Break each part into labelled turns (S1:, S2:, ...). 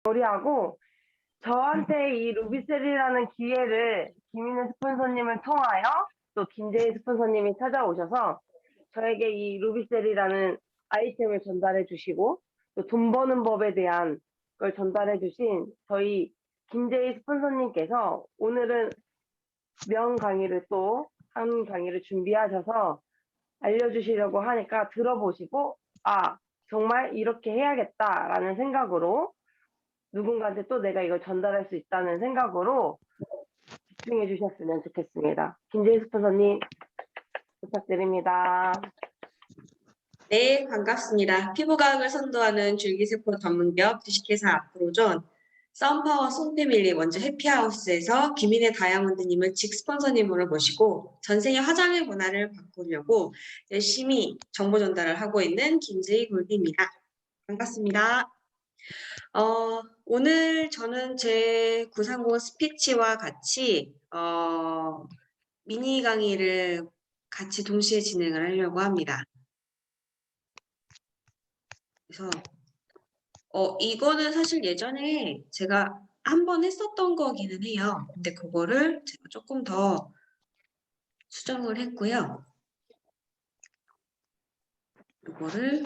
S1: 요리하고 저한테 이 루비셀이라는 기회를 김인혜 스폰서님을 통하여 또 김재희 스폰서님이 찾아오셔서 저에게 이 루비셀이라는 아이템을 전달해 주시고 또 돈 버는 법에 대한 걸 전달해 주신 저희 김재희 스폰서님께서 오늘은 명 강의를 또 한 강의를 준비하셔서 알려주시려고 하니까 들어보시고 아 정말 이렇게 해야겠다라는 생각으로 누군가한테 또 내가 이걸 전달할 수 있다는 생각으로 집중해 주셨으면 좋겠습니다. 김재희 스폰서님 부탁드립니다.
S2: 네, 반갑습니다. 피부과학을 선도하는 줄기세포 전문기업 주식회사 앞으로존 썬파워 송패밀리 원주 해피하우스에서 김인혜 다이아몬드님을 직스폰서님으로 모시고 전생의 화장의 문화를 바꾸려고 열심히 정보 전달을 하고 있는 김재희 골드입니다. 반갑습니다. 오늘 저는 제 930 스피치와 같이 미니 강의를 같이 동시에 진행을 하려고 합니다. 그래서 이거는 사실 예전에 제가 한 번 했었던 거기는 해요. 근데 그거를 제가 조금 더 수정을 했고요. 이거를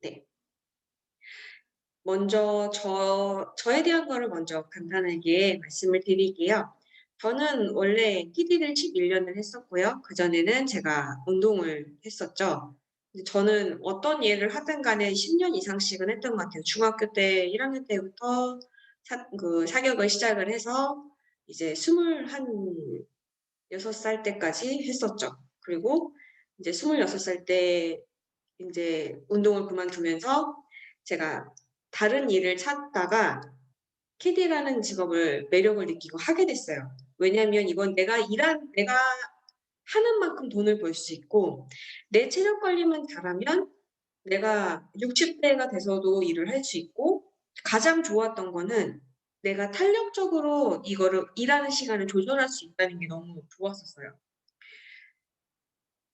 S2: 네. 먼저 저에 대한 거를 먼저 간단하게 말씀을 드릴게요. 저는 원래 PD를 11년을 했었고요. 그전에는 제가 운동을 했었죠. 저는 어떤 일을 하든 간에 10년 이상씩은 했던 것 같아요. 중학교 때 1학년 때부터 사격을 시작을 해서 이제 26살 때까지 했었죠. 그리고 이제 26살 때 이제 운동을 그만두면서 제가 다른 일을 찾다가 캐디라는 직업을 매력을 느끼고 하게 됐어요. 왜냐하면 이건 내가 하는 만큼 돈을 벌 수 있고 내 체력 관리만 잘하면 내가 60대가 돼서도 일을 할 수 있고 가장 좋았던 거는 내가 탄력적으로 이거를 일하는 시간을 조절할 수 있다는 게 너무 좋았었어요.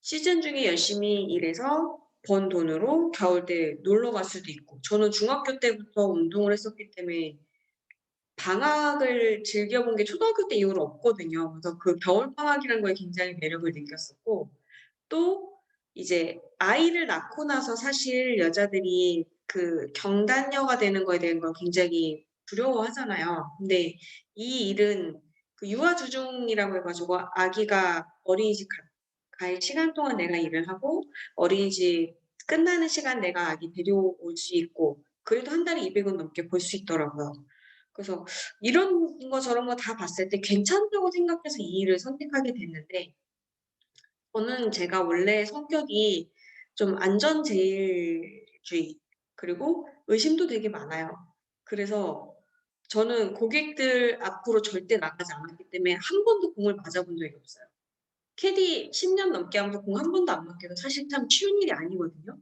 S2: 시즌 중에 열심히 일해서 번 돈으로 겨울 때 놀러 갈 수도 있고 저는 중학교 때부터 운동을 했었기 때문에 방학을 즐겨본 게 초등학교 때 이후로 없거든요. 그래서 그 겨울방학이라는 거에 굉장히 매력을 느꼈었고 또 이제 아이를 낳고 나서 사실 여자들이 그 경단녀가 되는 거에 대한 걸 굉장히 두려워하잖아요. 근데 이 일은 그 유아주중이라고 해가지고 아기가 어린이집 갈 시간 동안 내가 일을 하고 어린이집 끝나는 시간 내가 아기 데려올 수 있고 그래도 한 달에 200원 넘게 벌 수 있더라고요. 그래서 이런 거 저런 거 다 봤을 때 괜찮다고 생각해서 이 일을 선택하게 됐는데 저는 제가 원래 성격이 좀 안전제일주의 그리고 의심도 되게 많아요. 그래서 저는 고객들 앞으로 절대 나가지 않았기 때문에 한 번도 공을 맞아본 적이 없어요. 캐디 10년 넘게 하면서 공 한 번도 안 맞게도 사실 참 쉬운 일이 아니거든요.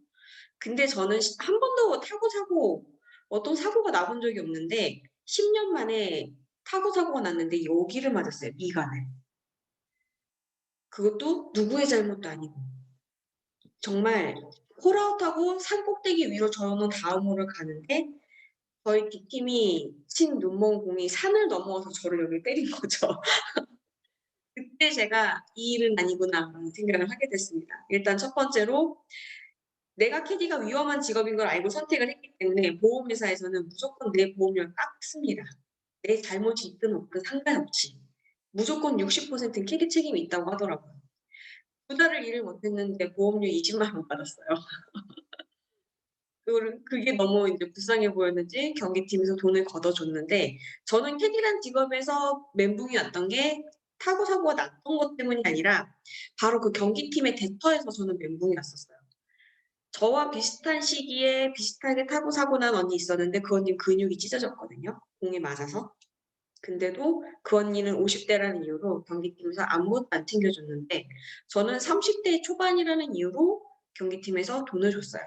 S2: 근데 저는 한 번도 타고 사고 어떤 사고가 나본 적이 없는데 10년 만에 타고 사고가 났는데 여기를 맞았어요. 이간을. 그것도 누구의 잘못도 아니고. 정말 홀아웃하고 산 꼭대기 위로 저는 다음으로 가는데 저희 뒷팀이 친 눈먼 공이 산을 넘어와서 저를 여기 때린 거죠. 그때 제가 '이 일은 아니구나.'라는 생각을 하게 됐습니다. 일단 첫 번째로 내가 캐디가 위험한 직업인 걸 알고 선택을 했기 때문에 보험회사에서는 무조건 내 보험료를 깎습니다. 내 잘못이 있든 없든 상관없이. 무조건 60%는 캐디 책임이 있다고 하더라고요. 2달을 일을 못했는데 보험료 20만 원 받았어요. 그게 너무 이제 불쌍해 보였는지 경기팀에서 돈을 걷어줬는데 저는 캐디란 직업에서 멘붕이 왔던 게 타고 사고가 났던 것 때문이 아니라 바로 그 경기팀의 대터에서 저는 멘붕이 왔었어요. 저와 비슷한 시기에 비슷하게 타고 사고 난 언니 있었는데 그 언니는 근육이 찢어졌거든요, 공에 맞아서. 근데도 그 언니는 50대라는 이유로 경기팀에서 아무것도 안 챙겨줬는데 저는 30대 초반이라는 이유로 경기팀에서 돈을 줬어요.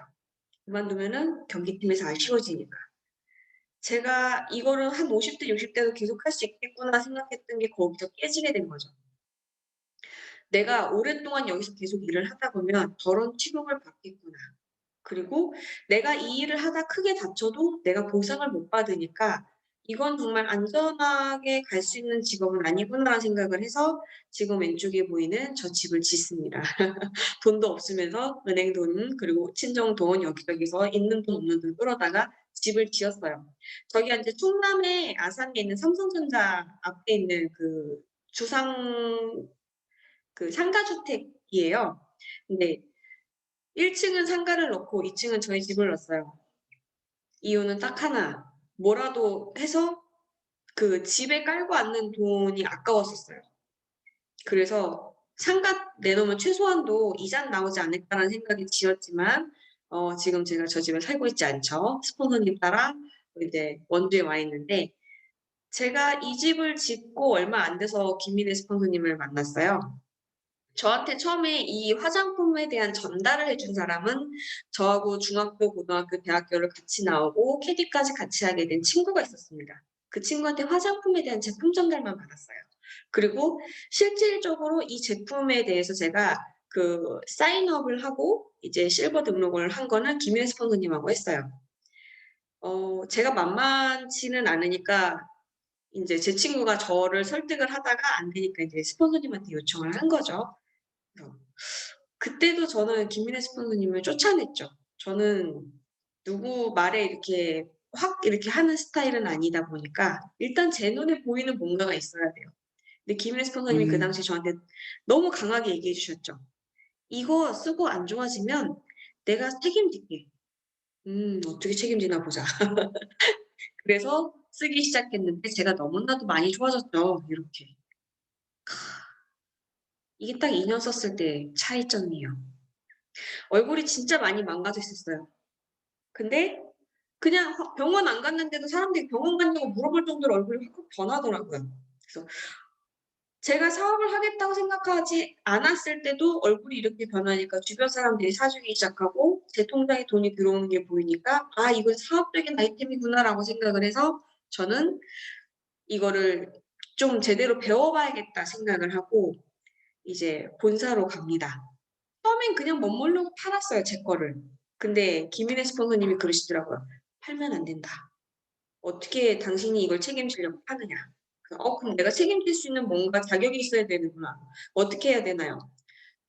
S2: 그만두면은 경기팀에서 아쉬워지니까. 제가 이거를 한 50대, 60대도 계속 할 수 있겠구나 생각했던 게 거기서 깨지게 된 거죠. 내가 오랫동안 여기서 계속 일을 하다 보면 저런 취급을 받겠구나. 그리고 내가 이 일을 하다 크게 다쳐도 내가 보상을 못 받으니까 이건 정말 안전하게 갈 수 있는 직업은 아니구나라는 생각을 해서 지금 왼쪽에 보이는 저 집을 짓습니다. 돈도 없으면서 은행 돈 그리고 친정 돈 여기저기서 있는 돈 없는 돈 끌어다가 집을 지었어요. 저기가 이제 충남의 아산에 있는 삼성전자 앞에 있는 그 주상 그 상가주택이에요. 근데 1층은 상가를 넣고 2층은 저희 집을 넣었어요. 이유는 딱 하나. 뭐라도 해서 그 집에 깔고 앉는 돈이 아까웠었어요. 그래서 상가 내놓으면 최소한도 이자는 나오지 않을까라는 생각이 지었지만 지금 제가 저 집에 살고 있지 않죠. 스폰서님 따라 이제 원주에 와 있는데 제가 이 집을 짓고 얼마 안 돼서 김민혜 스폰서님을 만났어요. 저한테 처음에 이 화장품에 대한 전달을 해준 사람은 저하고 중학교, 고등학교, 대학교를 같이 나오고 캐디까지 같이 하게 된 친구가 있었습니다. 그 친구한테 화장품에 대한 제품 전달만 받았어요. 그리고 실질적으로 이 제품에 대해서 제가 그 사인업을 하고 이제 실버 등록을 한 거는 김일 스폰서님하고 했어요. 제가 만만치는 않으니까 이제 제 친구가 저를 설득을 하다가 안 되니까 이제 스폰서님한테 요청을 한 거죠. 그때도 저는 김민혜 스폰서님을 쫓아냈죠. 저는 누구 말에 이렇게 확 이렇게 하는 스타일은 아니다 보니까 일단 제 눈에 보이는 뭔가가 있어야 돼요. 근데 김민혜 스폰서님이 그 당시에 저한테 너무 강하게 얘기해 주셨죠. 이거 쓰고 안 좋아지면 내가 책임질게. 어떻게 책임지나 보자. 그래서 쓰기 시작했는데 제가 너무나도 많이 좋아졌죠. 이렇게. 이게 딱 2년 썼을 때 차이점이에요. 얼굴이 진짜 많이 망가져 있었어요. 근데 그냥 병원 안 갔는데도 사람들이 병원 갔냐고 물어볼 정도로 얼굴이 확 변하더라고요. 그래서 제가 사업을 하겠다고 생각하지 않았을 때도 얼굴이 이렇게 변하니까 주변 사람들이 사주기 시작하고 제 통장에 돈이 들어오는 게 보이니까 '아 이건 사업적인 아이템이구나.'라고 생각을 해서 저는 이거를 좀 제대로 배워봐야겠다 생각을 하고 이제 본사로 갑니다. 처음엔 그냥 멋모르고 팔았어요, 제 거를. 근데 김인혜 스폰서님이 그러시더라고요. "팔면 안 된다. 어떻게 당신이 이걸 책임지려고 하느냐. 그럼 내가 책임질 수 있는 뭔가 자격이 있어야 되는구나. 어떻게 해야 되나요?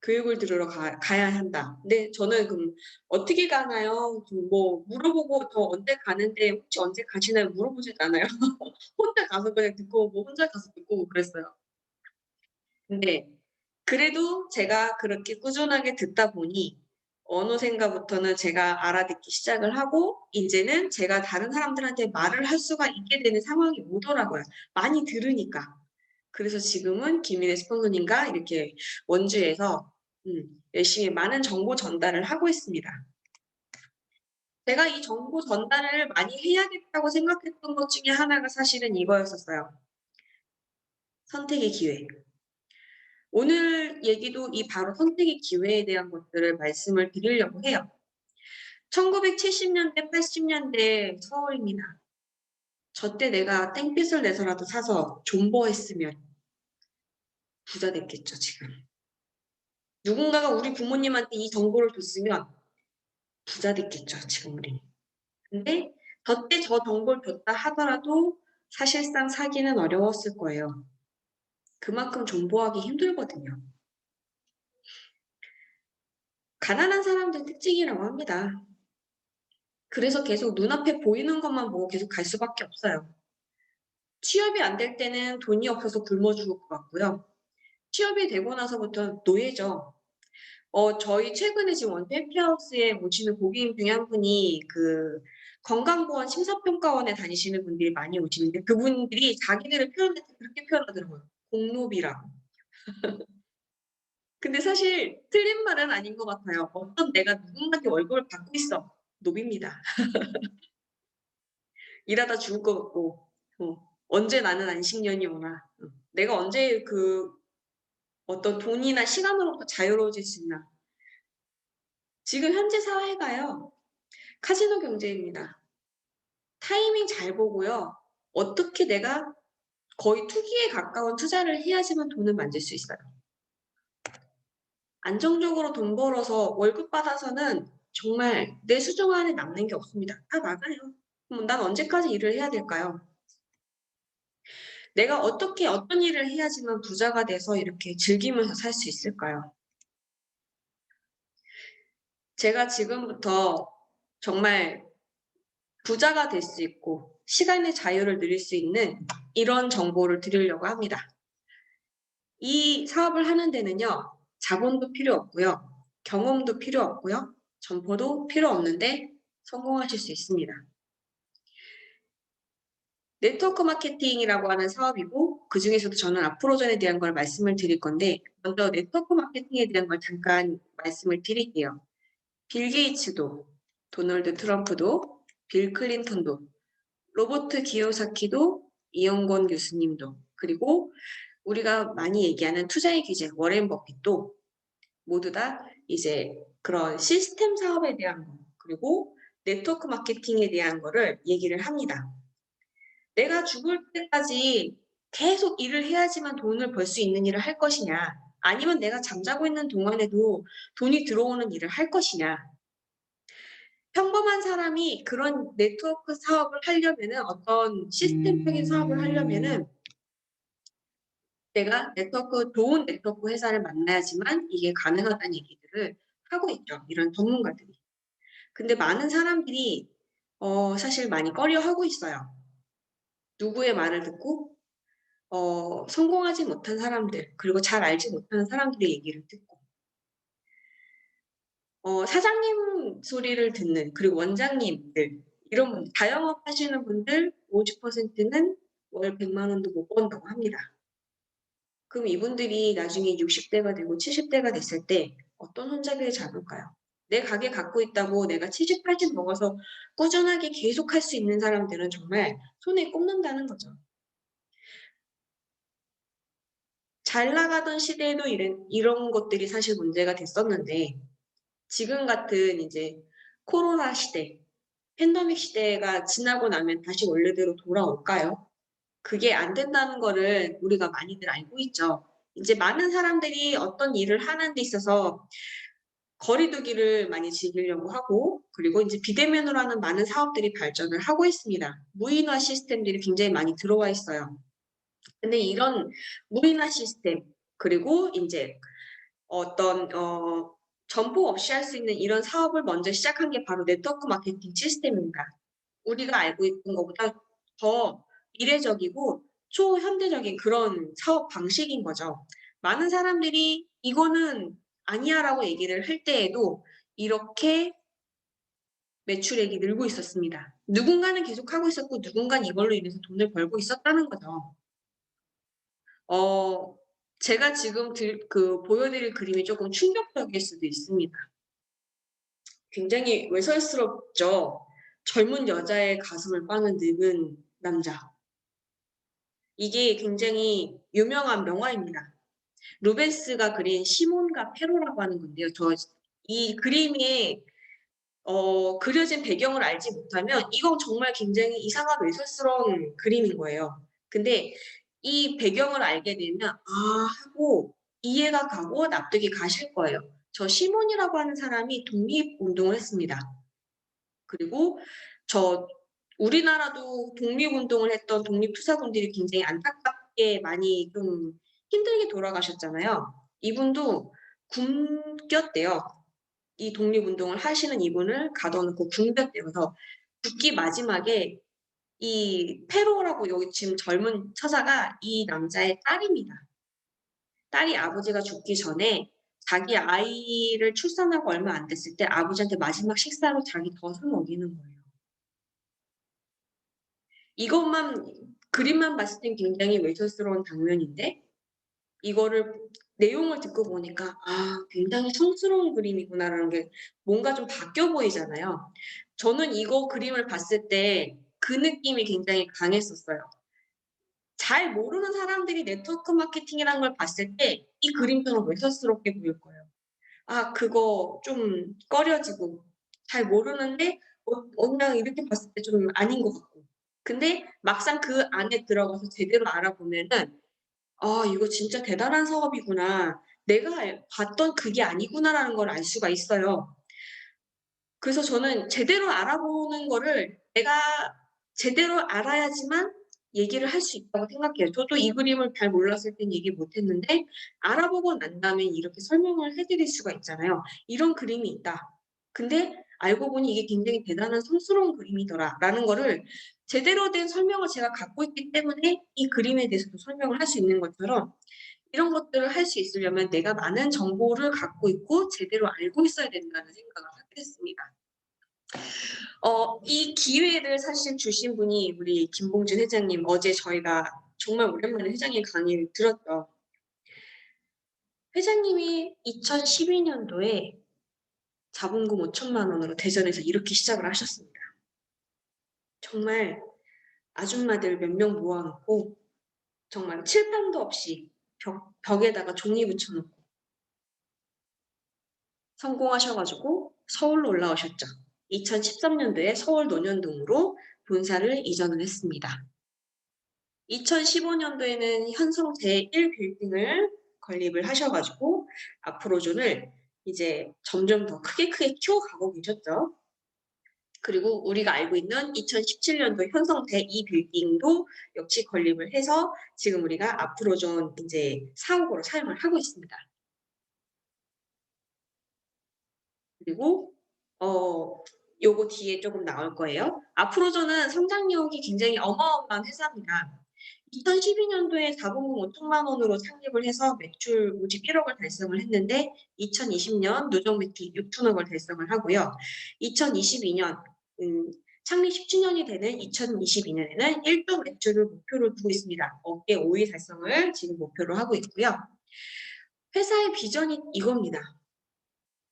S2: 교육을 들으러 가야 한다. 근데 저는 그럼 어떻게 가나요? 뭐 물어보고 저 언제 가는데 혹시 언제 가시나요? 물어보지도 않아요. 혼자 가서 그냥 듣고 오고 혼자 가서 듣고 오고 그랬어요. 근데 그래도 제가 그렇게 꾸준하게 듣다 보니 어느샌가부터는 제가 알아듣기 시작을 하고 인제는 제가 다른 사람들한테 말을 할 수가 있게 되는 상황이 오더라고요, 많이 들으니까. 그래서 지금은 김민혜 스폰서님과 이렇게 원주에서 열심히 많은 정보 전달을 하고 있습니다. 제가 이 정보 전달을 많이 해야겠다고 생각했던 것 중에 하나가 사실은 이거였었어요. 선택의 기회. 오늘 얘기도 이 바로 선택의 기회에 대한 것들을 말씀을 드리려고 해요. 1970년대, 80년대 서울입니다. 저 때 내가 땡볕을 내서라도 사서 존버했으면 부자 됐겠죠, 지금. 누군가가 우리 부모님한테 이 정보를 줬으면 부자 됐겠죠, 지금 우리. 근데 저 때 저 정보를 줬다 하더라도 사실상 사기는 어려웠을 거예요. 그만큼 존버하기 힘들거든요. 가난한 사람들 특징이라고 합니다. 그래서 계속 눈앞에 보이는 것만 보고 계속 갈 수밖에 없어요. 취업이 안 될 때는 돈이 없어서 굶어 죽을 것 같고요. 취업이 되고 나서부터는 노예죠. 저희 최근에 지금 원주 해피하우스에 오시는 고객님 중에 한 분이 그 건강보험 심사평가원에 다니시는 분들이 많이 오시는데 그분들이 자기들을 표현할 때 그렇게 표현하더라고요. 공노비라고. 근데 사실 틀린 말은 아닌 것 같아요. 어떤 내가 누군가한테 월급을 받고 있어. 노비입니다. 일하다 죽을 것 같고 언제 나는 안식년이 오나. 내가 언제 그 어떤 돈이나 시간으로부터 자유로워질 수 있나. 지금 현재 사회가요. 카지노 경제입니다. 타이밍 잘 보고요. 어떻게 내가 거의 투기에 가까운 투자를 해야지만 돈을 만들 수 있어요. 안정적으로 돈 벌어서 월급 받아서는 정말 내 수중 안에 남는 게 없습니다. 다 나가요. 그럼 난 언제까지 일을 해야 될까요? 내가 어떻게 어떤 일을 해야지만 부자가 돼서 이렇게 즐기면서 살 수 있을까요? 제가 지금부터 정말 부자가 될 수 있고 시간의 자유를 누릴 수 있는 이런 정보를 드리려고 합니다. 이 사업을 하는 데는요, 자본도 필요 없고요, 경험도 필요 없고요, 점포도 필요 없는데 성공하실 수 있습니다. 네트워크 마케팅이라고 하는 사업이고 그중에서도 저는 앞으로전에 대한 걸 말씀을 드릴 건데 먼저 네트워크 마케팅에 대한 걸 잠깐 말씀을 드릴게요. 빌 게이츠도, 도널드 트럼프도, 빌 클린턴도, 로버트 기요사키도, 이영권 교수님도, 그리고 우리가 많이 얘기하는 투자의 귀재 워렌 버핏도 모두 다 이제 그런 시스템 사업에 대한 거, 그리고 네트워크 마케팅에 대한 거를 얘기를 합니다. 내가 죽을 때까지 계속 일을 해야지만 돈을 벌 수 있는 일을 할 것이냐, 아니면 내가 잠자고 있는 동안에도 돈이 들어오는 일을 할 것이냐. 평범한 사람이 그런 네트워크 사업을 하려면은 어떤 시스템적인 사업을 하려면은 내가 좋은 네트워크 회사를 만나야지만 이게 가능하다는 얘기들을 하고 있죠. 이런 전문가들이. 근데 많은 사람들이 사실 많이 꺼려하고 있어요. 누구의 말을 듣고 성공하지 못한 사람들, 그리고 잘 알지 못하는 사람들의 얘기를 듣고 사장님 소리를 듣는, 그리고 원장님들, 이런 분, 자영업 하시는 분들 50%는 월 100만 원도 못 번다고 합니다. 그럼 이분들이 나중에 60대가 되고 70대가 됐을 때 어떤 손잡이를 잡을까요? 내 가게 갖고 있다고 내가 70, 80 먹어서 꾸준하게 계속 할 수 있는 사람들은 정말 손에 꼽는다는 거죠. 잘 나가던 시대에도 이런 것들이 사실 문제가 됐었는데 지금 같은 이제 코로나 시대, 팬데믹 시대가 지나고 나면 다시 원래대로 돌아올까요? 그게 안 된다는 거를 우리가 많이들 알고 있죠. 이제 많은 사람들이 어떤 일을 하는 데 있어서 거리 두기를 많이 즐기려고 하고, 그리고 이제 비대면으로 하는 많은 사업들이 발전을 하고 있습니다. 무인화 시스템들이 굉장히 많이 들어와 있어요. 근데 이런 무인화 시스템, 그리고 이제 어떤 점포 없이 할 수 있는 이런 사업을 먼저 시작한 게 바로 네트워크 마케팅 시스템입니다. 우리가 알고 있던 것보다 더 미래적이고 초현대적인 그런 사업 방식인 거죠. 많은 사람들이 이거는 아니야라고 얘기를 할 때에도 이렇게 매출액이 늘고 있었습니다. 누군가는 계속하고 있었고 누군가는 이걸로 인해서 돈을 벌고 있었다는 거죠. 제가 지금 보여드릴 그림이 조금 충격적일 수도 있습니다. 굉장히 외설스럽죠. 젊은 여자의 가슴을 빠는 늙은 남자. 이게 굉장히 유명한 명화입니다. 루벤스가 그린 시몬과 페로라고 하는 건데요. 이 그림에 그려진 배경을 알지 못하면 이건 정말 굉장히 이상한 외설스러운 그림인 거예요. 근데 이 배경을 알게 되면 하고 이해가 가고 납득이 가실 거예요. 저 시몬이라고 하는 사람이 독립운동을 했습니다. 그리고 우리나라도 독립운동을 했던 독립투사분들이 굉장히 안타깝게 많이 좀 힘들게 돌아가셨잖아요. 이분도 굶겼대요. 이 독립운동을 하시는 이분을 가둬놓고 굶겼대요. 그래서 죽기 마지막에 이 페로라고 여기 지금 젊은 처자가 이 남자의 딸입니다. 딸이 아버지가 죽기 전에 자기 아이를 출산하고 얼마 안 됐을 때 아버지한테 마지막 식사로 자기 덫을 먹이는 거예요. 그림만 봤을 땐 굉장히 외설스러운 장면인데 이거를 내용을 듣고 보니까 굉장히 성스러운 그림이구나라는 게 뭔가 좀 바뀌어 보이잖아요. 저는 이거 그림을 봤을 때 그 느낌이 굉장히 강했었어요. 잘 모르는 사람들이 네트워크 마케팅이라는 걸 봤을 때 이 그림처럼 외설스럽게 보일 거예요. 그거 좀 꺼려지고 잘 모르는데 그냥 이렇게 봤을 때 좀 아닌 것 같고. 근데 막상 그 안에 들어가서 제대로 알아보면은 이거 진짜 대단한 사업이구나. 내가 봤던 그게 아니구나라는 걸 알 수가 있어요. 그래서 저는 제대로 알아보는 거를 내가 제대로 알아야지만 얘기를 할 수 있다고 생각해요. 저도 이 그림을 잘 몰랐을 땐 얘기 못 했는데 알아보고 난 다음에 이렇게 설명을 해드릴 수가 있잖아요. 이런 그림이 있다. 근데 알고 보니 이게 굉장히 대단한 성스러운 그림이더라 라는 거를 제대로 된 설명을 제가 갖고 있기 때문에 이 그림에 대해서도 설명을 할 수 있는 것처럼 이런 것들을 할 수 있으려면 내가 많은 정보를 갖고 있고 제대로 알고 있어야 된다는 생각을 하게 됐습니다. 이 기회를 사실 주신 분이 우리 김봉준 회장님, 어제 저희가 정말 오랜만에 회장님 강의를 들었죠. 회장님이 2012년도에 자본금 5천만 원으로 대전에서 이렇게 시작을 하셨습니다. 정말 아줌마들 몇 명 모아놓고 정말 칠판도 없이 벽에다가 종이 붙여놓고 성공하셔가지고 서울로 올라오셨죠. 2013년도에 서울 논현동으로 본사를 이전을 했습니다. 2015년도에는 현성 제1빌딩을 건립을 하셔가지고 앞으로존을 이제 점점 더 크게 키워가고 계셨죠. 그리고 우리가 알고 있는 2017년도 현성 제2빌딩도 역시 건립을 해서 지금 우리가 앞으로존 이제 사옥으로 사용을 하고 있습니다. 그리고 요거 뒤에 조금 나올 거예요. 앞으로존은 성장력이 굉장히 어마어마한 회사입니다. 2012년도에 자본금 5천만 원으로 창립을 해서 매출 51억을 달성을 했는데 2020년 누적 매출 6천억을 달성을 하고요. 2022년 창립 10주년이 되는 2022년에는 1조 매출을 목표로 두고 있습니다. 업계 5위 달성을 지금 목표로 하고 있고요. 회사의 비전이 이겁니다.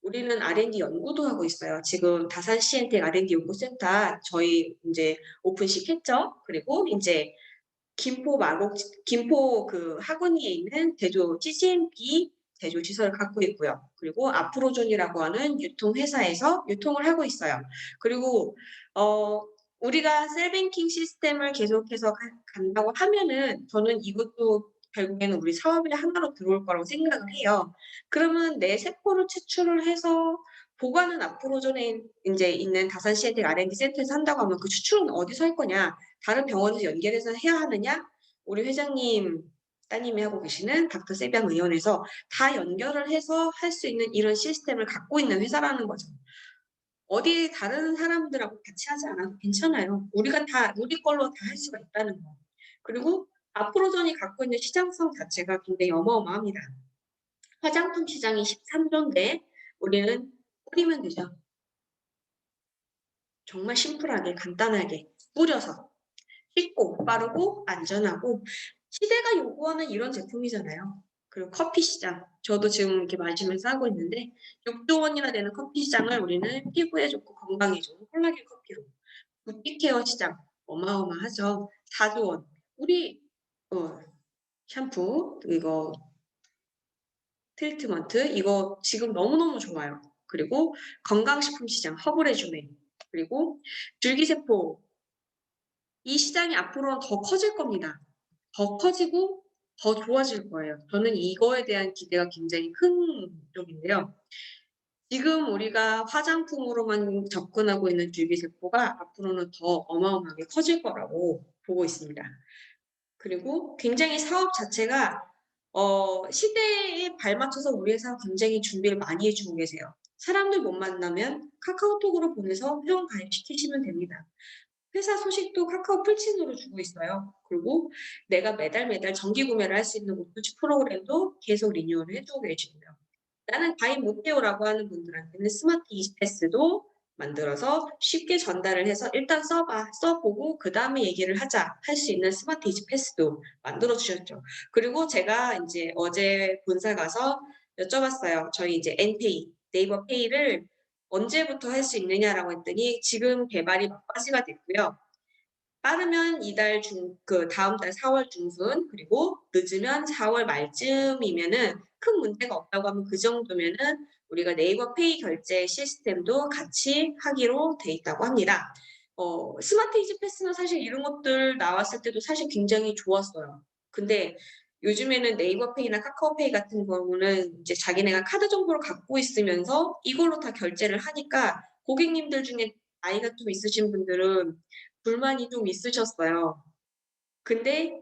S2: 우리는 R&D 연구도 하고 있어요. 지금 다산 C&Tech R&D 연구센터 저희 이제 오픈식 했죠. 그리고 이제 김포 그 학원리에 있는 제조 CGMP 제조 시설을 갖고 있고요. 그리고 앞으로존이라고 하는 유통회사에서 유통을 하고 있어요. 그리고 우리가 셀뱅킹 시스템을 계속해서 간다고 하면은 저는 이것도 결국에는 우리 사업의 하나로 들어올 거라고 생각을 해요. 그러면 내 세포를 추출을 해서 보관은 앞으로존에 이제 있는 다산 C&T R&D 센터에서 한다고 하면 그 추출은 어디서 할 거냐? 다른 병원에서 연결해서 해야 하느냐? 우리 회장님 따님이 하고 계시는 닥터 세비앙 의원에서 다 연결을 해서 할 수 있는 이런 시스템을 갖고 있는 회사라는 거죠. 어디 다른 사람들하고 같이 하지 않아도 괜찮아요. 우리가 다 우리 걸로 다 할 수가 있다는 거. 그리고 앞으로전이 갖고 있는 시장성 자체가 굉장히 어마어마합니다. 화장품 시장이 13조인데 우리는 뿌리면 되죠. 정말 심플하게 간단하게 뿌려서 쉽고 빠르고 안전하고 시대가 요구하는 이런 제품이잖아요. 그리고 커피 시장. 저도 지금 이렇게 마시면서 하고 있는데 6조 원이나 되는 커피 시장을 우리는 피부에 좋고 건강에 좋은 콜라겐 커피로. 뷰티케어 시장 어마어마하죠. 4조 원. 우리 샴푸 이거 트리트먼트 이거 지금 너무너무 좋아요. 그리고 건강식품 시장 허브레주메 그리고 줄기세포 이 시장이 앞으로는 더 커질 겁니다. 더 커지고 더 좋아질 거예요. 저는 이거에 대한 기대가 굉장히 큰 쪽인데요. 지금 우리가 화장품으로만 접근하고 있는 줄기세포가 앞으로는 더 어마어마하게 커질 거라고 보고 있습니다. 그리고 굉장히 사업 자체가 시대에 발맞춰서 우리 회사 굉장히 준비를 많이 해주고 계세요. 사람들 못 만나면 카카오톡으로 보내서 회원 가입시키시면 됩니다. 회사 소식도 카카오 풀친으로 주고 있어요. 그리고 내가 매달 정기 구매를 할 수 있는 오토치 프로그램도 계속 리뉴얼을 해주고 계시고요. 나는 가입 못해요라고 하는 분들한테는 스마트 이지패스도 만들어서 쉽게 전달을 해서 일단 써보고 그 다음에 얘기를 하자 할 수 있는 스마트 이지패스도 만들어 주셨죠. 그리고 제가 이제 어제 본사 가서 여쭤봤어요. 저희 이제 엔페이 네이버 페이를 언제부터 할 수 있느냐라고 했더니 지금 개발이 막바지가 됐고요. 빠르면 다음 달 4월 중순, 그리고 늦으면 4월 말쯤이면은 큰 문제가 없다고 하면 그 정도면은 우리가 네이버 페이 결제 시스템도 같이 하기로 돼 있다고 합니다. 스마트 이지 패스는 사실 이런 것들 나왔을 때도 사실 굉장히 좋았어요. 근데 요즘에는 네이버페이나 카카오페이 같은 경우는 이제 자기네가 카드 정보를 갖고 있으면서 이걸로 다 결제를 하니까 고객님들 중에 나이가 좀 있으신 분들은 불만이 좀 있으셨어요. 근데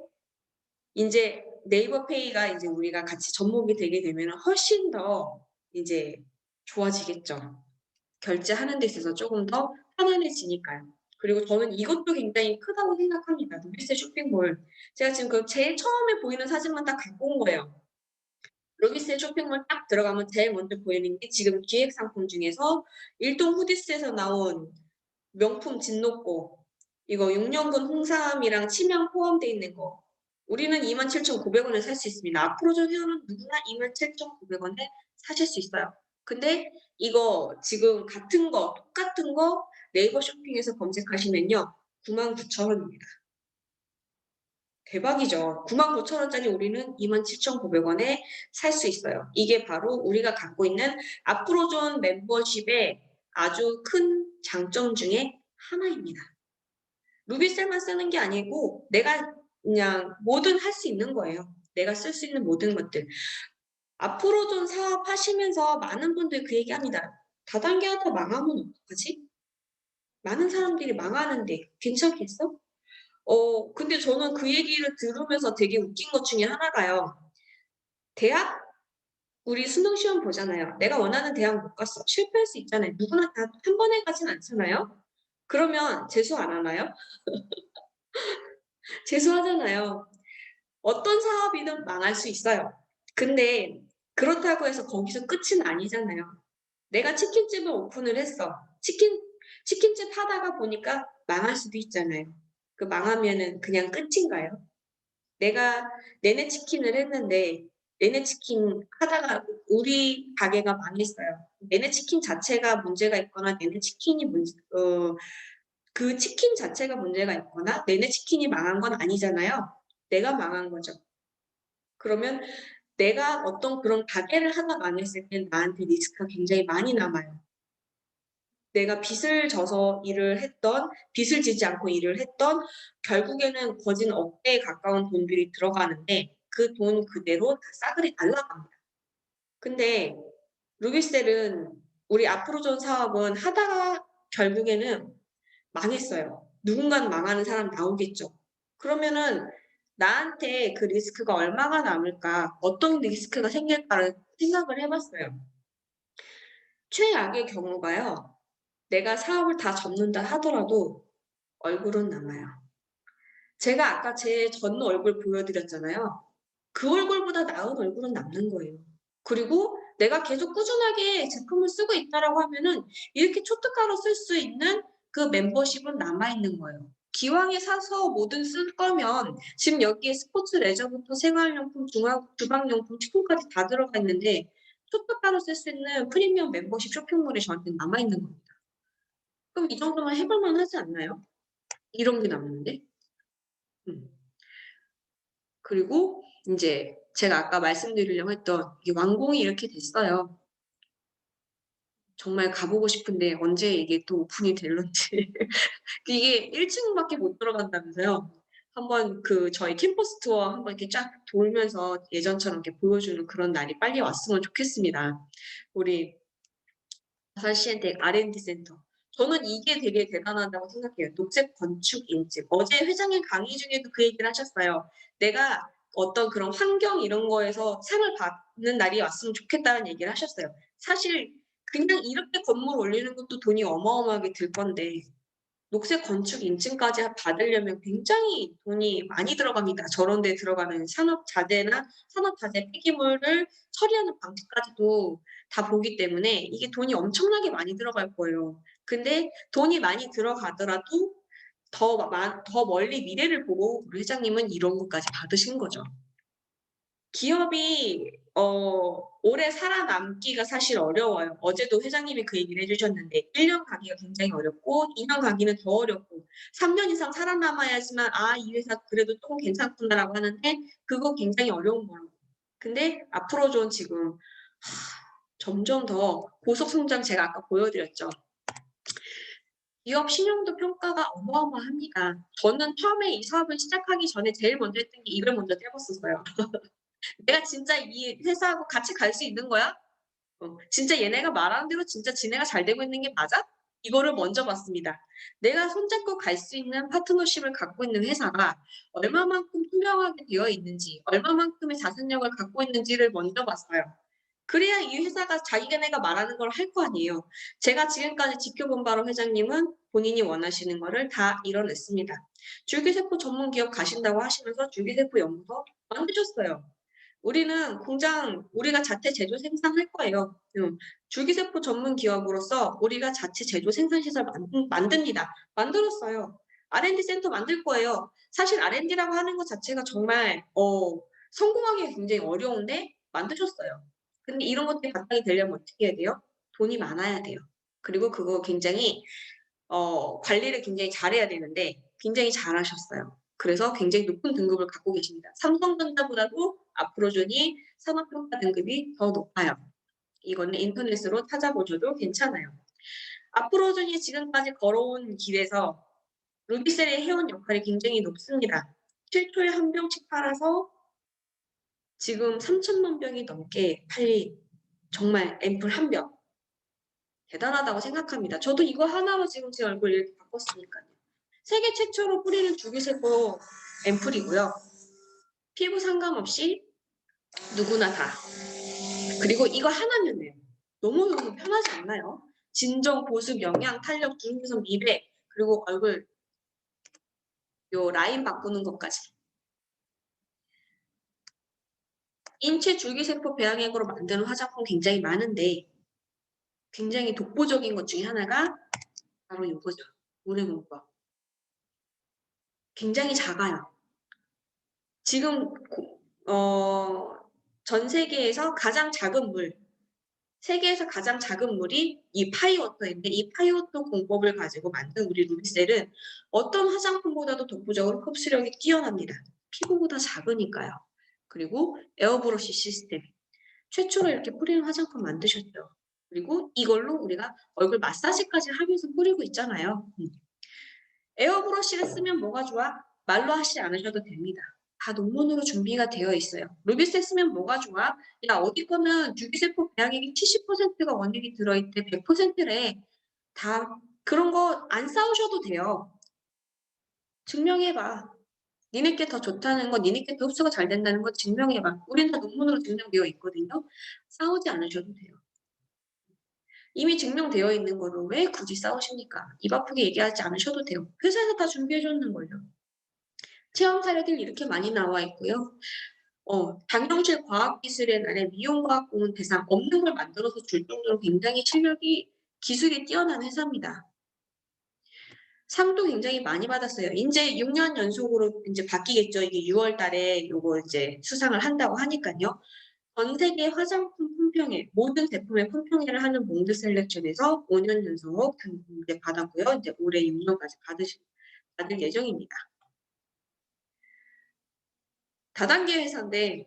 S2: 인제 네이버페이가 이제 우리가 같이 접목이 되게 되면은 훨씬 더 이제 좋아지겠죠. 결제하는 데 있어서 쪼금 더 편안해지니까요. 그리고 저는 이것도 굉장히 크다고 생각합니다. 루비스 쇼핑몰. 제가 지금 그 제일 처음에 보이는 사진만 딱 갖고 온 거예요. 루비스 쇼핑몰 딱 들어가면 제일 먼저 보이는 게 지금 기획 상품 중에서 일동 후디스에서 나온 명품 진노고 이거 6년근 홍삼이랑 침향 포함되어 있는 거. 우리는 27,900원에 살 수 있습니다. 앞으로좀 회원은 누구나 27,900원에 사실 수 있어요. 근데 이거 지금 같은 거 똑같은 거 네이버 쇼핑에서 검색하시면요. 99,000원입니다. 대박이죠. 99,000원짜리 우리는 27,900원에 살 수 있어요. 이게 바로 우리가 갖고 있는 앞으로존 멤버십의 아주 큰 장점 중에 하나입니다. 루비셀만 쓰는 게 아니고 내가 그냥 뭐든 할 수 있는 거예요. 내가 쓸 수 있는 모든 것들. 앞으로존 사업하시면서 많은 분들이 그 얘기합니다. 다단계하다 망하면 어떡하지? 많은 사람들이 망하는데 괜찮겠어? 근데 저는 그 얘기를 들으면서 되게 웃긴 것 중에 하나가요. 대학 우리 수능 시험 보잖아요. 내가 원하는 대학 못 갔어. 실패할 수 있잖아요. 누구나 다 한 번에 가진 않잖아요. 그러면 재수 안 하나요? 재수하잖아요. 어떤 사업이든 망할 수 있어요. 근데 그렇다고 해서 거기서 끝은 아니잖아요. 내가 치킨집을 오픈을 했어. 치킨집 하다가 보니까 망할 수도 있잖아요. 그 망하면은 그냥 끝인가요? 내가 내내 치킨을 했는데 내내 치킨 하다가 우리 가게가 망했어요. 내내 치킨 자체가 문제가 있거나 내내 치킨이 그 치킨 자체가 문제가 있거나 내내 치킨이 망한 건 아니잖아요. 내가 망한 거죠. 그러면 내가 어떤 그런 가게를 하나 망했을 땐 나한테 리스크가 굉장히 많이 남아요. 내가 빚을 져서 일을 했던, 빚을 지지 않고 일을 했던 결국에는 거진 억대에 가까운 돈들이 들어가는데 그 돈 그대로 다 싸그리 날아갑니다. 근데 루비셀은 우리 앞으로존 사업은 하다가 결국에는 망했어요. 누군가는 망하는 사람 나오겠죠. 그러면은 나한테 그 리스크가 얼마가 남을까, 어떤 리스크가 생길까를 생각을 해봤어요. 최악의 경우가요. 내가 사업을 다 접는다 하더라도 얼굴은 남아요. 제가 아까 제 전 얼굴 보여드렸잖아요. 그 얼굴보다 나은 얼굴은 남는 거예요. 그리고 내가 계속 꾸준하게 제품을 쓰고 있다라고 하면은 이렇게 초특가로 쓸 수 있는 그 멤버십은 남아있는 거예요. 기왕에 사서 뭐든 쓸 거면 지금 여기에 스포츠 레저부터 생활용품, 주방용품, 식품까지 다 들어가 있는데 초특가로 쓸 수 있는 프리미엄 멤버십 쇼핑몰이 저한테 남아있는 겁니다. 그럼 이 정도만 해볼 만하지 않나요? 이런 게 남는데? 음. 그리고 인제 제가 아까 말씀드리려고 했던 이게 완공이 이렇게 됐어요. 정말 가보고 싶은데 언제 이게 또 오픈이 될런지. 이게 1층밖에 못 들어간다면서요. 한번 그 저희 캠퍼스 투어 한번 이렇게 쫙 돌면서 예전처럼 이렇게 보여주는 그런 날이 빨리 왔으면 좋겠습니다. 우리 다사시엔텍 R&D 센터. 저는 이게 되게 대단하다고 생각해요. 녹색 건축 인증. 어제 회장님 강의 중에도 그 얘기를 하셨어요. 내가 어떤 그런 환경 이런 거에서 상을 받는 날이 왔으면 좋겠다는 얘기를 하셨어요. 사실 그냥 이렇게 건물 올리는 것도 돈이 어마어마하게 들 건데 녹색 건축 인증까지 받으려면 굉장히 돈이 많이 들어갑니다. 저런 데 들어가는 산업자재나 산업자재 폐기물을 처리하는 방식까지도 다 보기 때문에 이게 돈이 엄청나게 많이 들어갈 거예요. 근데 돈이 많이 들어가더라도 더 멀리 미래를 보고 우리 회장님은 이런 것까지 받으신 거죠. 기업이 오래 살아남기가 사실 어려워요. 어제도 회장님이 그 얘기를 해 주셨는데 1년 가기가 굉장히 어렵고 2년 가기는 더 어렵고 3년 이상 살아남아야지만 '아 이 회사 그래도 쪼금 괜찮구나.'라고 하는데 그거 굉장히 어려운 거라고. 근데 앞으로존 지금 점점 더 고속 성장 제가 아까 보여 드렸죠. 기업 신용도 평가가 어마어마합니다. 저는 처음에 이 사업을 시작하기 전에 제일 먼저 했던 게 이걸 먼저 떼봤었어요. 내가 진짜 이 회사하고 같이 갈 수 있는 거야? 진짜 얘네가 말하는 대로 진짜 지네가 잘 되고 있는 게 맞아? 이거를 먼저 봤습니다. 내가 손잡고 갈 수 있는 파트너십을 갖고 있는 회사가 얼마만큼 투명하게 되어 있는지, 얼마만큼의 자산력을 갖고 있는지를 먼저 봤어요. 그래야 이 회사가 자기네가 말하는 걸 할 거 아니에요. 제가 지금까지 지켜본 바로 회장님은 본인이 원하시는 거를 다 이뤄냈습니다. 줄기세포 전문 기업 가신다고 하시면서 줄기세포 연구소 만드셨어요. 우리는 공장, 우리가 자체 제조 생산할 거예요. 줄기세포 전문 기업으로서 우리가 자체 제조 생산 시설 만듭니다. 만들었어요. R&D 센터 만들 거예요. 사실 R&D라고 하는 것 자체가 정말 성공하기 굉장히 어려운데 만드셨어요. 근데 이런 것들이 바탕이 되려면 어떻게 해야 돼요? 돈이 많아야 돼요. 그리고 그거 굉장히 관리를 굉장히 잘해야 되는데 굉장히 잘하셨어요. 그래서 굉장히 높은 등급을 갖고 계십니다. 삼성전자보다도 앞으로존이 산업평가 등급이 더 높아요. 이거는 인터넷으로 찾아보셔도 괜찮아요. 앞으로존이 지금까지 걸어온 길에서 루비셀의 해온 역할이 굉장히 높습니다. 7초에 한 병씩 팔아서 지금 3천만 병이 넘게 팔린 정말 앰플 한 병. 대단하다고 생각합니다. 저도 이거 하나로 지금 제 얼굴 이렇게 바꿨으니까요. 세계 최초로 뿌리는 줄기세포 앰플이고요. 피부 상관없이 누구나 다. 그리고 이거 하나면 돼요. 너무너무 편하지 않나요? 진정, 보습, 영양, 탄력, 주름 개선, 미백, 그리고 얼굴 요 라인 바꾸는 것까지. 인체 줄기세포 배양액으로 만드는 화장품 굉장히 많은데 굉장히 독보적인 것 중에 하나가 바로 이거죠. 모래문법. 굉장히 작아요. 지금 전 세계에서 가장 작은 물, 세계에서 가장 작은 물이 이 파이워터인데 이 파이워터 공법을 가지고 만든 우리 루비셀은 어떤 화장품보다도 독보적으로 흡수력이 뛰어납니다. 피부보다 작으니까요. 그리고 에어브러쉬 시스템. 최초로 이렇게 뿌리는 화장품 만드셨죠. 그리고 이걸로 우리가 얼굴 마사지까지 하면서 뿌리고 있잖아요. 에어브러쉬를 쓰면 뭐가 좋아? 말로 하시지 않으셔도 됩니다. 다 논문으로 준비가 되어 있어요. 루비셀 쓰면 뭐가 좋아? 야, 어디 거는 줄기세포 배양액이 70%가 원액이 들어있대, 100%래. 다 그런 거 안 싸우셔도 돼요. 증명해봐. 니네께 더 좋다는 거, 니네께 더 흡수가 잘 된다는 거 증명해봐. 우린 다 논문으로 증명되어 있거든요. 싸우지 않으셔도 돼요. 이미 증명되어 있는 거를 왜 굳이 싸우십니까? 입 아프게 얘기하지 않으셔도 돼요. 회사에서 다 준비해줬는 거예요. 체험 사례들 이렇게 많이 나와 있고요. 당영실 과학기술의 날에 미용과학공은 대상 없는 걸 만들어서 줄 정도로 굉장히 기술이 뛰어난 회사입니다. 상도 굉장히 많이 받았어요. 이제 6년 연속으로 이제 바뀌겠죠. 이게 6월 달에 요거 이제 수상을 한다고 하니까요. 전 세계 화장품 품평회, 모든 제품의 품평회를 하는 몽드 셀렉션에서 5년 연속 이제 받았고요. 이제 올해 6년까지 받을 예정입니다. 다단계 회사인데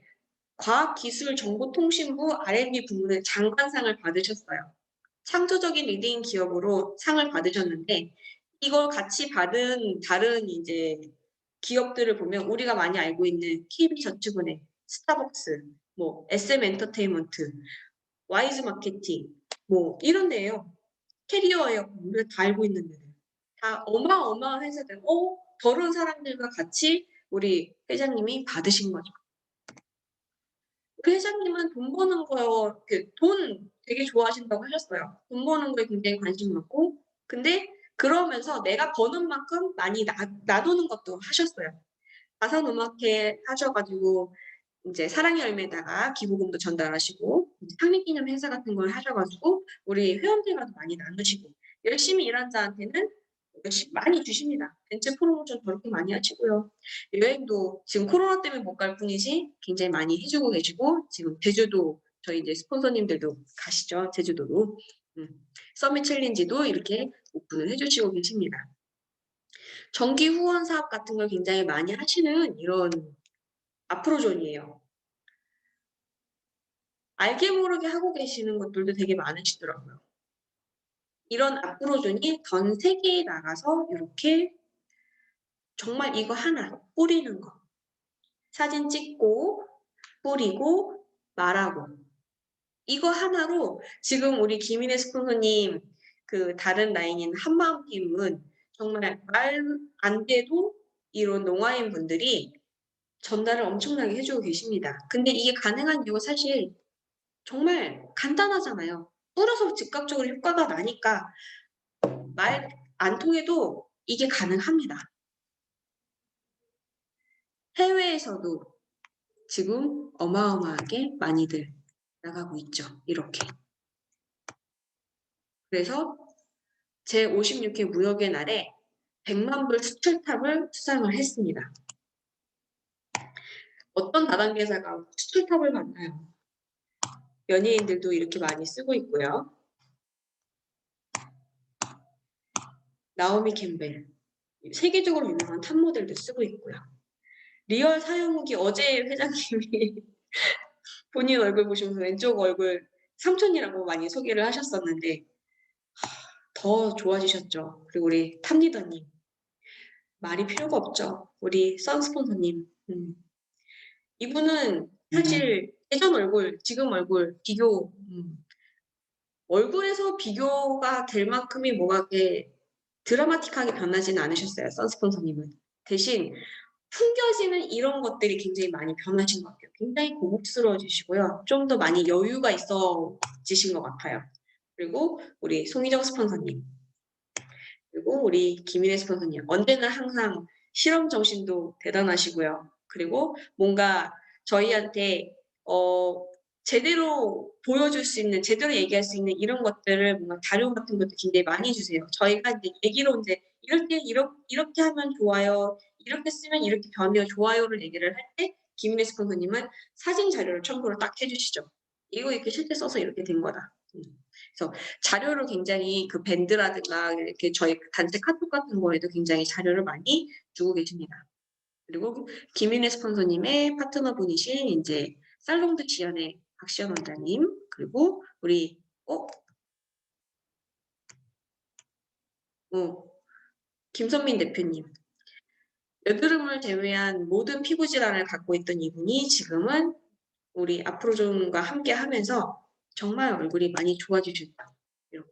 S2: 과학기술정보통신부 R&D 부문의 장관상을 받으셨어요. 창조적인 리딩 기업으로 상을 받으셨는데 이걸 같이 받은 다른 이제 기업들을 보면 우리가 많이 알고 있는 KB저축은행, 스타벅스, 뭐 SM 엔터테인먼트, 와이즈 마케팅, 뭐 이런 데예요. 캐리어예요. 우리가 다 알고 있는 데들. 다 어마어마한 회사들. 더러운 사람들과 같이 우리 회장님이 받으신 거죠. 우리 회장님은 돈 버는 거, 돈 되게 좋아하신다고 하셨어요. 돈 버는 거에 굉장히 관심 많고, 근데 그러면서 내가 버는 만큼 많이 놔두는 것도 하셨어요. 가상음악회 하셔가지고, 이제 사랑의 열매다가 기부금도 전달하시고, 창립기념 행사 같은 걸 하셔가지고, 우리 회원들과도 많이 나누시고, 열심히 일한 자한테는 많이 주십니다. 벤츠 프로모션 저렇게 많이 하시고요. 여행도 지금 코로나 때문에 못 갈 뿐이지 굉장히 많이 해주고 계시고 지금 제주도 저희 이제 스폰서님들도 가시죠. 제주도로. 서밋 챌린지도 이렇게 오픈을 해주시고 계십니다. 정기 후원 사업 같은 걸 굉장히 많이 하시는 이런 앞으로존이에요. 알게 모르게 하고 계시는 것들도 되게 많으시더라고요. 이런 아프로존이 전 세계에 나가서 이렇게 정말 이거 하나 뿌리는 거. 사진 찍고 뿌리고 말하고. 이거 하나로 지금 우리 김인혜 스폰서님 그 다른 라인인 한마음팀은 정말 말 안 돼도 이런 농아인 분들이 전달을 엄청나게 해주고 계십니다. 근데 이게 가능한 이유가 사실 정말 간단하잖아요. 뿌려서 즉각적으로 효과가 나니까 말 안 통해도 이게 가능합니다. 해외에서도 지금 어마어마하게 많이들 나가고 있죠. 이렇게. 그래서 제56회 무역의 날에 100만 불 수출탑을 수상을 했습니다. 어떤 다단계사가 수출탑을 받나요? 연예인들도 이렇게 많이 쓰고 있고요. 나오미 캠벨, 세계적으로 유명한 탑 모델도 쓰고 있고요. 리얼 사용 후기 어제 회장님이 본인 얼굴 보시면서 왼쪽 얼굴 삼촌이라고 많이 소개를 하셨었는데 더 좋아지셨죠. 그리고 우리 탑리더님 말이 필요가 없죠. 우리 선스폰서님 이분은 사실 예전 얼굴, 지금 얼굴 비교 얼굴에서 비교가 될 만큼이 뭐가 드라마틱하게 변하지는 않으셨어요. 선스폰서님은. 대신 풍겨지는 이런 것들이 굉장히 많이 변하신 것 같아요. 굉장히 고급스러워지시고요. 좀 더 많이 여유가 있어지신 것 같아요. 그리고 우리 송희정 스폰서님. 그리고 우리 김인혜 스폰서님. 언제나 항상 실험 정신도 대단하시고요. 그리고 뭔가 저희한테 제대로 보여줄 수 있는, 제대로 얘기할 수 있는 이런 것들을 뭔가 자료 같은 것도 굉장히 많이 주세요. 저희가 이제 얘기로 이제 이럴 때 이렇게 하면 좋아요. 이렇게 쓰면 이렇게 변해요. 좋아요를 얘기를 할 때 김인혜 스폰서님은 사진 자료를 첨부를 딱 해주시죠. 이거 이렇게 실제 써서 이렇게 된 거다. 그래서 자료를 굉장히 그 밴드라든가 이렇게 저희 단체 카톡 같은 거에도 굉장히 자료를 많이 주고 계십니다. 그리고 김인혜 스폰서님의 파트너분이신 이제 살롱드 지연의 박시연 원장님 그리고 우리 김선민 대표님. 여드름을 제외한 모든 피부 질환을 갖고 있던 이분이 지금은 우리 아프로존과 함께 하면서 정말 얼굴이 많이 좋아지셨다. 이렇게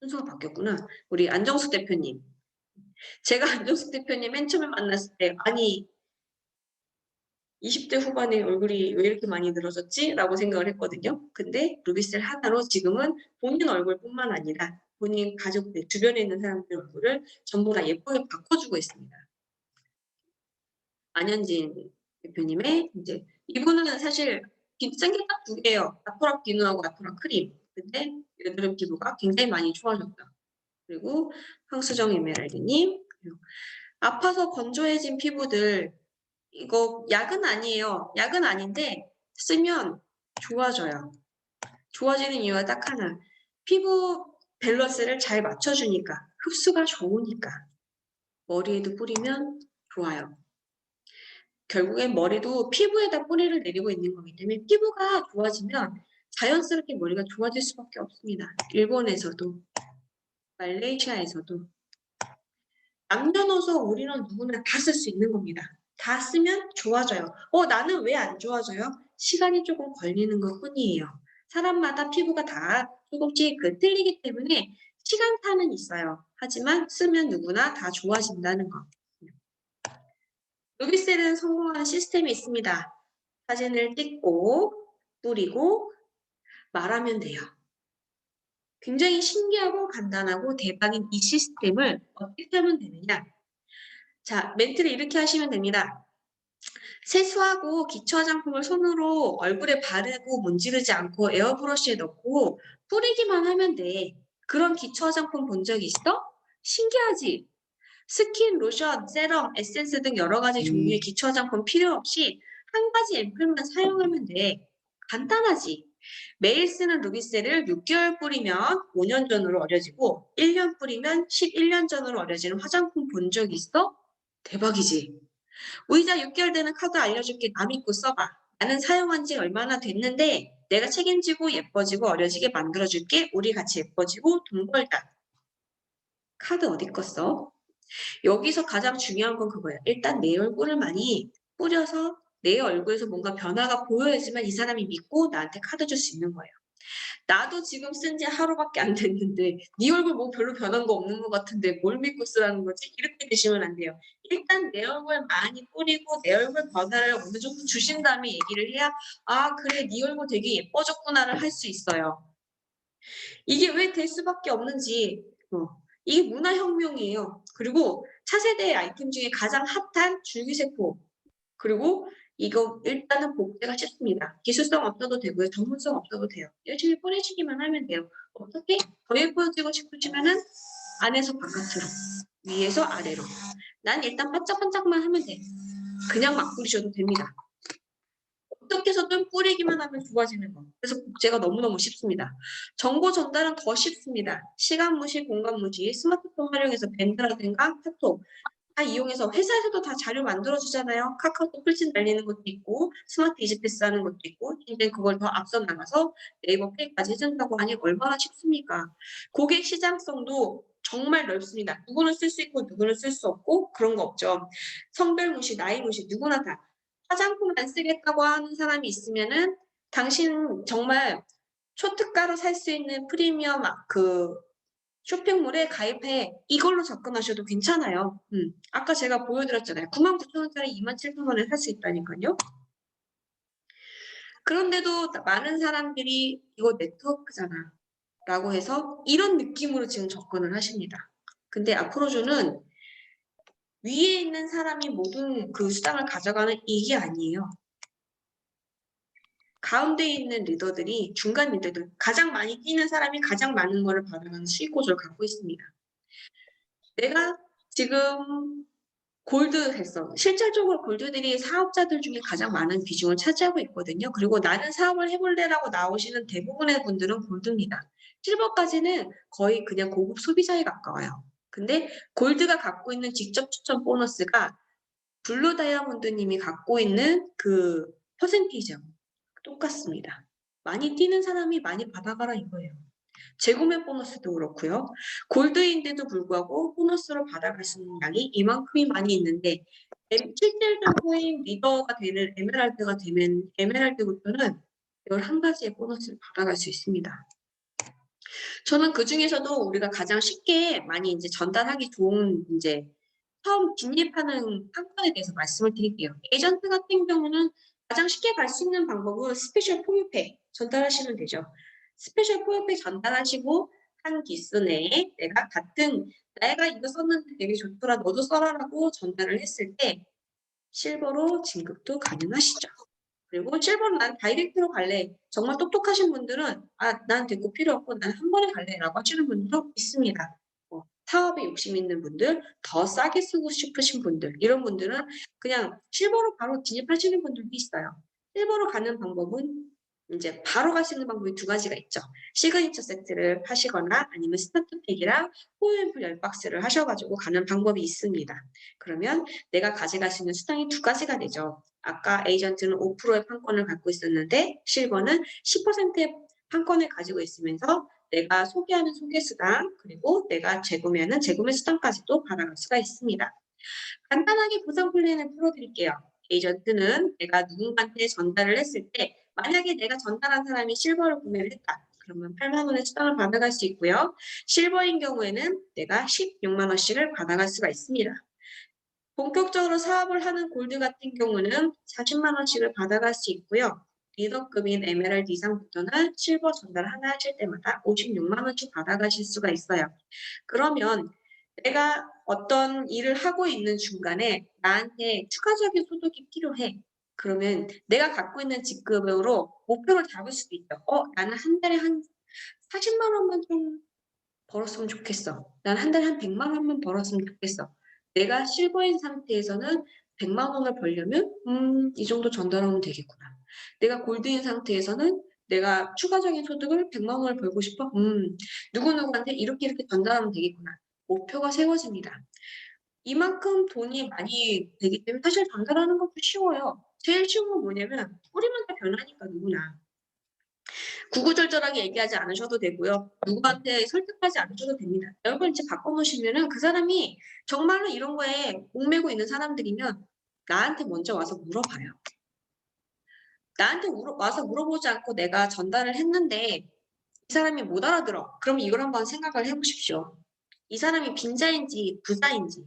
S2: 순서가 바뀌었구나. 우리 안정숙 대표님. 제가 안정숙 대표님 맨 처음에 만났을 때 아니 20대 후반에 얼굴이 왜 이렇게 많이 늘어졌지? 라고 생각을 했거든요. 근데 루비셀 하나로 지금은 본인 얼굴뿐만 아니라 본인 가족들, 주변에 있는 사람들 얼굴을 전부 다 예쁘게 바꿔주고 있습니다. 안현진 대표님의 이제 이분은 사실 쓴 게 딱 두 개예요. 아토락 비누하고 아토락 크림. 근데 여드름 피부가 굉장히 많이 좋아졌다. 그리고 황수정 에메랄드님. 아파서 건조해진 피부들 이거 약은 아니에요. 약은 아닌데 쓰면 좋아져요. 좋아지는 이유가 딱 하나. 피부 밸런스를 잘 맞춰주니까 흡수가 좋으니까 머리에도 뿌리면 좋아요. 결국엔 머리도 피부에다 뿌리를 내리고 있는 거기 때문에 피부가 좋아지면 자연스럽게 머리가 좋아질 수밖에 없습니다. 일본에서도 말레이시아에서도 남녀노소 우리는 누구나 다 쓸 수 있는 겁니다. 다 쓰면 좋아져요. 나는 왜 안 좋아져요? 시간이 조금 걸리는 것 뿐이에요. 사람마다 피부가 다 조금씩 틀리기 때문에 시간차는 있어요. 하지만 쓰면 누구나 다 좋아진다는 거. 루비셀은 성공하는 시스템이 있습니다. 사진을 찍고 뿌리고 말하면 돼요. 굉장히 신기하고 간단하고 대박인 이 시스템을 어떻게 하면 되느냐. 자, 멘트를 이렇게 하시면 됩니다. 세수하고 기초 화장품을 손으로 얼굴에 바르고 문지르지 않고 에어브러쉬에 넣고 뿌리기만 하면 돼. 그런 기초 화장품 본 적 있어? 신기하지? 스킨, 로션, 세럼, 에센스 등 여러 가지 종류의 기초 화장품 필요 없이 한 가지 앰플만 사용하면 돼. 간단하지? 매일 쓰는 루비셀을 6개월 뿌리면 5년 전으로 어려지고 1년 뿌리면 11년 전으로 어려지는 화장품 본 적 있어? 대박이지? 의자 6개월 되는 카드 알려줄게. 남 믿고 써봐. 나는 사용한 지 얼마나 됐는데 내가 책임지고 예뻐지고 어려지게 만들어줄게. 우리 같이 예뻐지고 돈 벌자. 카드 어디 껐어? 여기서 가장 중요한 건 그거예요. 일단 내 얼굴을 많이 뿌려서 내 얼굴에서 뭔가 변화가 보여야지만 이 사람이 믿고 나한테 카드 줄 수 있는 거예요. 나도 지금 쓴 지 하루밖에 안 됐는데 네 얼굴 뭐 별로 변한 거 없는 것 같은데 뭘 믿고 쓰라는 거지? 이렇게 되시면 안 돼요. 일단 내 얼굴 많이 뿌리고 내 얼굴 변화를 어느 정도 주신 다음에 얘기를 해야 아 그래 네 얼굴 되게 예뻐졌구나를 할 수 있어요. 이게 왜 될 수밖에 없는지 이게 문화혁명이에요. 그리고 차세대 아이템 중에 가장 핫한 줄기세포 그리고 이거 일단은 복제가 쉽습니다. 기술성 없어도 되고요. 전문성 없어도 돼요. 열심히 뿌리시기만 하면 돼요. 어떻게? 더 예뻐지고 싶으시면은 안에서 바깥으로, 위에서 아래로. 난 일단 반짝반짝만 하면 돼. 그냥 막 뿌리셔도 됩니다. 어떻게 해서든 뿌리기만 하면 좋아지는 거. 그래서 복제가 너무너무 쉽습니다. 정보 전달은 더 쉽습니다. 시간 무시, 공간 무시, 스마트폰 활용해서 밴드라든가 카톡, 다 이용해서 회사에서도 다 자료 만들어주잖아요. 카카오톡 풀친 날리는 것도 있고 스마트 이지패스 하는 것도 있고 이제 그걸 더 앞서 나가서 네이버 페이까지 해준다고 하니 얼마나 쉽습니까? 고객 시장성도 정말 넓습니다. 누구는 쓸 수 있고 누구는 쓸 수 없고 그런 거 없죠. 성별 무시, 나이 무시 누구나 다 화장품 안 쓰겠다고 하는 사람이 있으면은 당신 정말 초특가로 살 수 있는 프리미엄 쇼핑몰에 가입해 이걸로 접근하셔도 괜찮아요. 아까 제가 보여드렸잖아요. 99,000원짜리 27,000원에 살 수 있다니까요. 그런데도 많은 사람들이 이거 네트워크잖아 라고 해서 이런 느낌으로 지금 접근을 하십니다. 근데 앞으로는 위에 있는 사람이 모든 그 수당을 가져가는 이게 아니에요. 가운데 있는 리더들이 중간 리더들 가장 많이 뛰는 사람이 가장 많은 거를 받아가는 수익 구조를 갖고 있습니다. 내가 지금 골드 했어. 실질적으로 골드들이 사업자들 중에 가장 많은 비중을 차지하고 있거든요. 그리고 나는 사업을 해볼래라고 나오시는 대부분의 분들은 골드입니다. 실버까지는 거의 그냥 고급 소비자에 가까워요. 근데 골드가 갖고 있는 직접 추천 보너스가 블루 다이아몬드님이 갖고 있는 그 퍼센테이지하고 똑같습니다. 많이 뛰는 사람이 많이 받아가라 이거예요. 재구매 보너스도 그렇고요. 골드인데도 불구하고 보너스로 받아갈 수 있는 양이 이만큼이 많이 있는데 실질적인 리더가 되는 에메랄드가 되면 에메랄드부터는 11가지의 보너스를 받아갈 수 있습니다. 저는 그 중에서도 우리가 가장 쉽게 많이 이제 전달하기 좋은 이제 처음 진입하는 판권에 대해서 말씀을 드릴게요. 에이전트 같은 경우는 가장 쉽게 갈 수 있는 방법은 스페셜 포유팩 전달하시면 되죠. 스페셜 포유팩 전달하시고 한 기수 내에 내가 이거 썼는데 되게 좋더라 너도 써라라고 전달을 했을 때 실버로 진급도 가능하시죠. 그리고 실버로 난 다이렉트로 갈래. 정말 똑똑하신 분들은 난 됐고 필요 없고 난 한 번에 갈래라고 하시는 분들도 있습니다. 사업에 욕심 있는 분들, 더 싸게 쓰고 싶으신 분들 이런 분들은 그냥 실버로 바로 진입하시는 분들도 있어요. 실버로 가는 방법은 이제 바로 갈 수 있는 방법이 2가지가 있죠. 시그니처 세트를 하시거나 아니면 스타트팩이랑 포유앰플 10박스를 하셔가지고 가는 방법이 있습니다. 그러면 내가 가져갈 수 있는 수당이 2가지가 되죠. 아까 에이전트는 5%의 판권을 갖고 있었는데 실버는 10%의 판권을 가지고 있으면서 내가 소개하는 소개수당 그리고 내가 재구매하는 재구매 수당까지도 받아갈 수가 있습니다. 간단하게 보상 플랜을 풀어드릴게요. 에이전트는 내가 누군가한테 전달을 했을 때 만약에 내가 전달한 사람이 실버를 구매를 했다. 그러면 8만 원의 수당을 받아갈 수 있고요. 실버인 경우에는 내가 16만 원씩을 받아갈 수가 있습니다. 본격적으로 사업을 하는 골드 같은 경우는 40만 원씩을 받아갈 수 있고요. 리더급인 에메랄드 이상부터는 실버 전달 하나 하실 때마다 56만 원씩 받아가실 수가 있어요. 그러면 내가 어떤 일을 하고 있는 중간에 나한테 추가적인 소득이 필요해. 그러면 내가 갖고 있는 직급으로 목표를 잡을 수도 있죠. 나는 한 달에 한 40만 원만 좀 벌었으면 좋겠어. 난 한 달에 한 100만 원만 벌었으면 좋겠어. 내가 실버인 상태에서는 100만 원을 벌려면 이 정도 전달하면 되겠구나. 내가 골드인 상태에서는 내가 추가적인 소득을 100만 원을 벌고 싶어. 누구누구한테 이렇게 전달하면 되겠구나. 목표가 세워집니다. 이만큼 돈이 많이 되기 때문에 사실 전달하는 것도 쉬워요. 제일 쉬운 건 뭐냐면 뿌리면 다 변하니까 누구나. 구구절절하게 얘기하지 않으셔도 되고요. 누구한테 설득하지 않으셔도 됩니다. 여러분 이제 바꿔놓으시면은 그 사람이 정말로 이런 거에 목매고 있는 사람들이면 나한테 먼저 와서 물어봐요. 나한테 와서 물어보지 않고 내가 전달을 했는데 이 사람이 못 알아들어. 그럼 이걸 한번 생각을 해보십시오. 이 사람이 빈자인지 부자인지.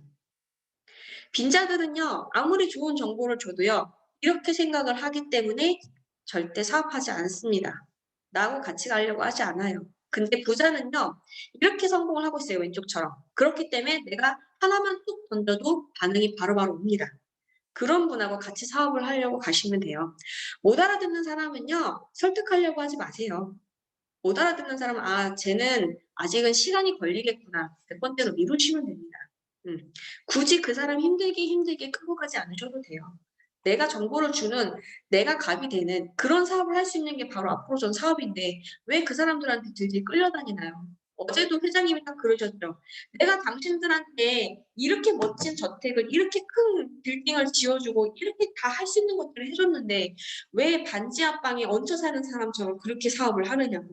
S2: 빈자들은요, 아무리 좋은 정보를 줘도요, 이렇게 생각을 하기 때문에 절대 사업하지 않습니다. 나하고 같이 가려고 하지 않아요. 근데 부자는요, 이렇게 성공을 하고 있어요, 왼쪽처럼. 그렇기 때문에 내가 하나만 툭 던져도 반응이 바로바로 옵니다. 그런 분하고 같이 사업을 하려고 가시면 돼요. 못 알아듣는 사람은요, 설득하려고 하지 마세요. 못 알아듣는 사람은, 아, 쟤는 아직은 시간이 걸리겠구나. 몇 번째로 미루시면 됩니다. 굳이 그 사람 힘들게 끌고 가지 않으셔도 돼요. 내가 정보를 주는, 내가 갑이 되는 그런 사업을 할 수 있는 게 바로 앞으로 전 사업인데 왜 그 사람들한테 들들 끌려다니나요? 어제도 회장님이 딱 그러셨죠. 내가 당신들한테 이렇게 멋진 저택을, 이렇게 큰 빌딩을 지어주고 이렇게 다 할 수 있는 것들을 해줬는데 왜 반지 하방에 얹혀 사는 사람처럼 그렇게 사업을 하느냐고.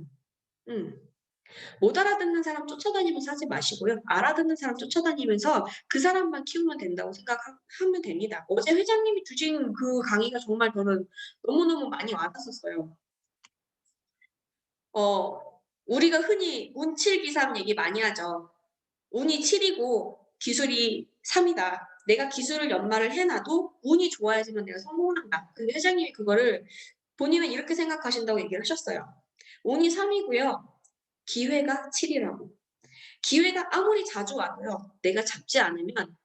S2: 못 알아듣는 사람 쫓아다니면서 하지 마시고요. 알아듣는 사람 쫓아다니면서 그 사람만 키우면 된다고 생각하면 됩니다. 어제 회장님이 주신 그 강의가 정말 저는 너무너무 많이 와닿았었어요. 우리가 흔히 운 7, 기 3 얘기 많이 하죠. 운이 7이고 기술이 3이다. 내가 기술을 연마를 해놔도 운이 좋아야지만 내가 성공을 한다. 근데 회장님이 그거를 본인은 이렇게 생각하신다고 얘기를 하셨어요. 운이 3이고요. 기회가 7이라고. 기회가 아무리 자주 와도요. 내가 잡지 않으면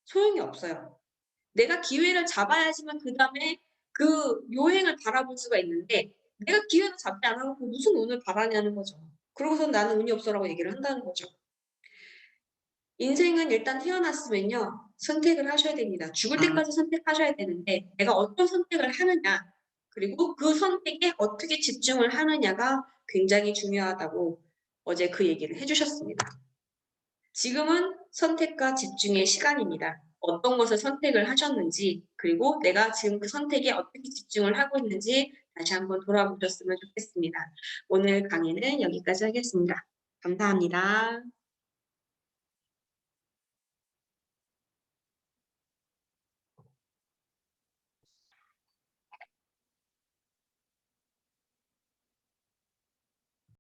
S2: 소용이 없어요. 내가 기회를 잡아야지만 그다음에 그 요행을 바라볼 수가 있는데 내가 기회를 잡지 않아놓고 무슨 운을 바라냐는 거죠. 그러고서 나는 운이 없어라고 얘기를 한다는 거죠. 인생은 일단 태어났으면요. 선택을 하셔야 됩니다. 죽을 때까지 선택하셔야 되는데 내가 어떤 선택을 하느냐 그리고 그 선택에 어떻게 집중을 하느냐가 굉장히 중요하다고 어제 그 얘기를 해주셨습니다. 지금은 선택과 집중의 시간입니다. 어떤 것을 선택을 하셨는지 그리고 내가 지금 그 선택에 어떻게 집중을 하고 있는지 다시 한번 돌아보셨으면 좋겠습니다. 오늘 강의는 여기까지 하겠습니다. 감사합니다.